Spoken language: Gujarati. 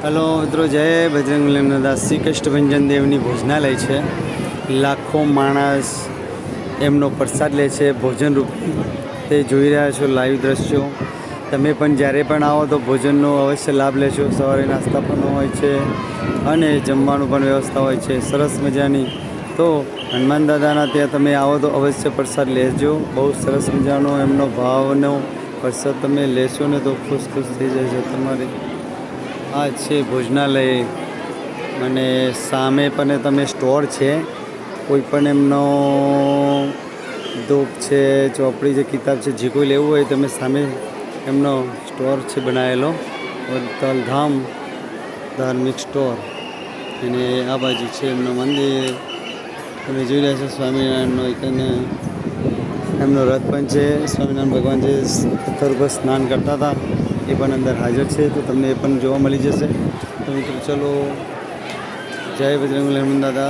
હલો મિત્રો, જય બજરંગબલી દાદા. શ્રી કષ્ટભંજન દેવની ભોજનાલય છે. લાખો માણસ એમનો પ્રસાદ લે છે ભોજન રૂપ. તે જોઈ રહ્યા છો લાઈવ દ્રશ્યો. તમે પણ જ્યારે પણ આવો તો ભોજનનો અવશ્ય લાભ લેશો. સવારે નાસ્તા પણ હોય છે અને જમવાનું પણ વ્યવસ્થા હોય છે સરસ મજાની. તો હનુમાન દાદાના ત્યાં તમે આવો તો અવશ્ય પ્રસાદ લેજો. બહુ સરસ મજાનો એમનો ભાવનો પ્રસાદ તમે લેશો ને તો ખુશ થઈ જશે તમારે. આ છે ભોજનાલય અને સામે પણ તમે સ્ટોર છે. કોઈ પણ એમનો ધૂપ છે, ચોપડી છે, કિતાબ છે, જે કોઈ લેવું હોય તમે સામે એમનો સ્ટોર છે બનાવેલો, વડતાલધામ ધાર્મિક સ્ટોર. અને આ બાજુ છે એમનું મંદિર. તમે જોઈ રહ્યા છો સ્વામિનારાયણનો એક એમનો રથ પણ છે. સ્વામિનારાયણ ભગવાન જે પથ્થર ઉપર સ્નાન કરતા હતા એ પણ અંદર હાજર છે, તો તમને એ પણ જોવા મળી જશે. તો મિત્રો ચલો, જય બજરંગબલી હનુમાન દાદા.